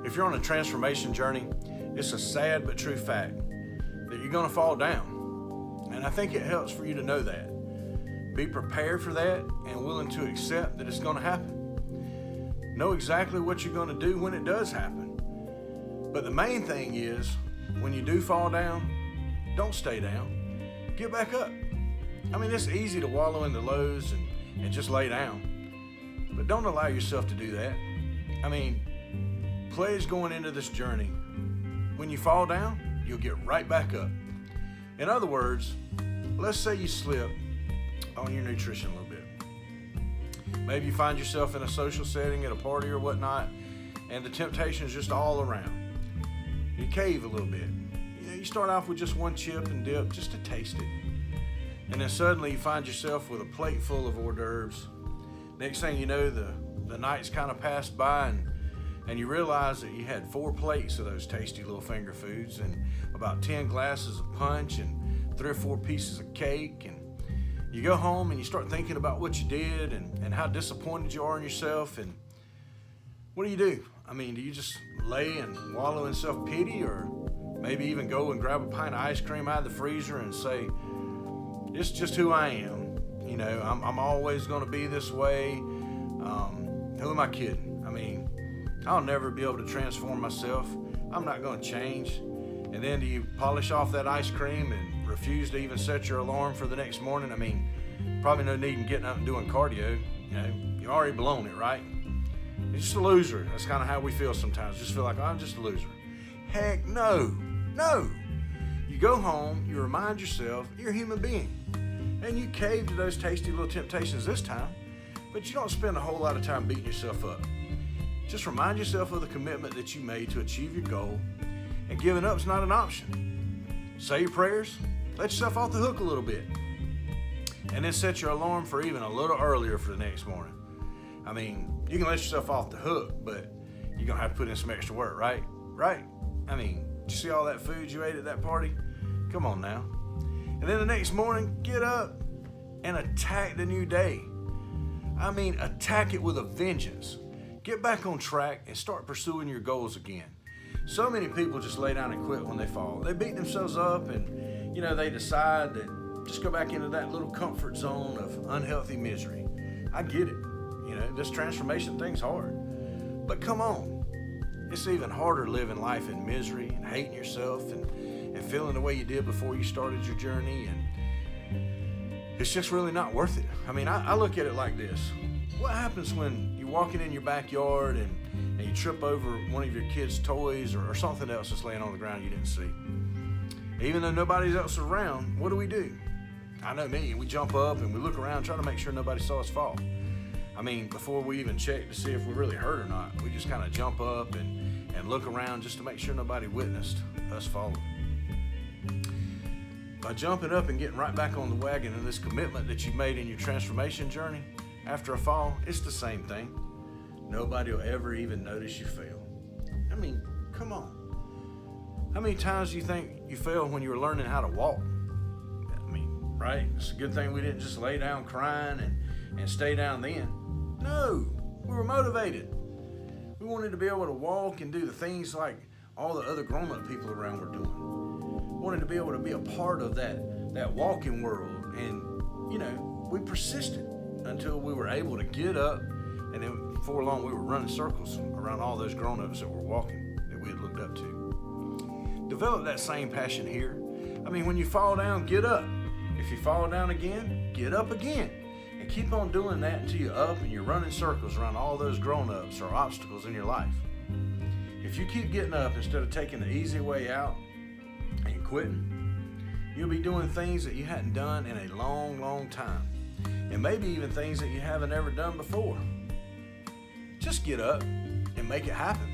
If you're on a transformation journey, it's a sad but true fact that you're going to fall down. And I think it helps for you to know that. Be prepared for that and willing to accept that it's going to happen. Know exactly what you're going to do when it does happen. But the main thing is, when you do fall down, don't stay down. Get back up. I mean, it's easy to wallow in the lows and just lay down. But don't allow yourself to do that. I mean, pledge going into this journey. When you fall down, you'll get right back up. In other words, let's say you slip on your nutrition a little bit. Maybe you find yourself in a social setting at a party or whatnot, and the temptation is just all around. You cave a little bit. You start off with just one chip and dip just to taste it. And then suddenly you find yourself with a plate full of hors d'oeuvres. Next thing you know, the night's kind of passed by and you realize that you had 4 plates of those tasty little finger foods and about 10 glasses of punch and 3 or 4 pieces of cake. And you go home and you start thinking about what you did and how disappointed you are in yourself. And what do? I mean, do you just lay and wallow in self-pity, or maybe even go and grab a pint of ice cream out of the freezer and say, it's just who I am. You know, I'm always going to be this way. Who am I kidding? I mean, I'll never be able to transform myself. I'm not going to change. And then do you polish off that ice cream and refuse to even set your alarm for the next morning? I mean, probably no need in getting up and doing cardio. You know, you already blown it, right? You're just a loser. That's kind of how we feel sometimes. Just feel like, oh, I'm just a loser. Heck no. You go home, you remind yourself you're a human being. And you cave to those tasty little temptations this time, but you don't spend a whole lot of time beating yourself up. Just remind yourself of the commitment that you made to achieve your goal, and giving up's not an option. Say your prayers, let yourself off the hook a little bit, and then set your alarm for even a little earlier for the next morning. I mean, you can let yourself off the hook, but you're gonna have to put in some extra work, right? Right? I mean, did you see all that food you ate at that party? Come on now. And then the next morning, get up and attack the new day. I mean, attack it with a vengeance. Get back on track and start pursuing your goals again. So many people just lay down and quit when they fall. They beat themselves up and, they decide that just go back into that little comfort zone of unhealthy misery. I get it. This transformation thing's hard. But come on. It's even harder living life in misery and hating yourself and feeling the way you did before you started your journey. And it's just really not worth it. I mean, I look at it like this. What happens when you're walking in your backyard and you trip over one of your kids' toys or something else that's laying on the ground you didn't see? Even though nobody else is around, what do? I know me, we jump up and we look around trying to make sure nobody saw us fall. I mean, before we even check to see if we're really hurt or not, we just kind of jump up and look around just to make sure nobody witnessed us falling. By jumping up and getting right back on the wagon and this commitment that you made in your transformation journey, after a fall, it's the same thing. Nobody will ever even notice you fail. I mean, come on. How many times do you think you failed when you were learning how to walk? I mean, right? It's a good thing we didn't just lay down crying and stay down then. No, we were motivated. We wanted to be able to walk and do the things like all the other grown-up people around were doing. We wanted to be able to be a part of that walking world. And, we persisted until we were able to get up, and then before long we were running circles around all those grown-ups that were walking that we had looked up to. Develop that same passion here. I mean, when you fall down, get up. If you fall down again, get up again. And keep on doing that until you're up and you're running circles around all those grown-ups or obstacles in your life. If you keep getting up instead of taking the easy way out and quitting, you'll be doing things that you hadn't done in a long, long time. And maybe even things that you haven't ever done before. Just get up and make it happen.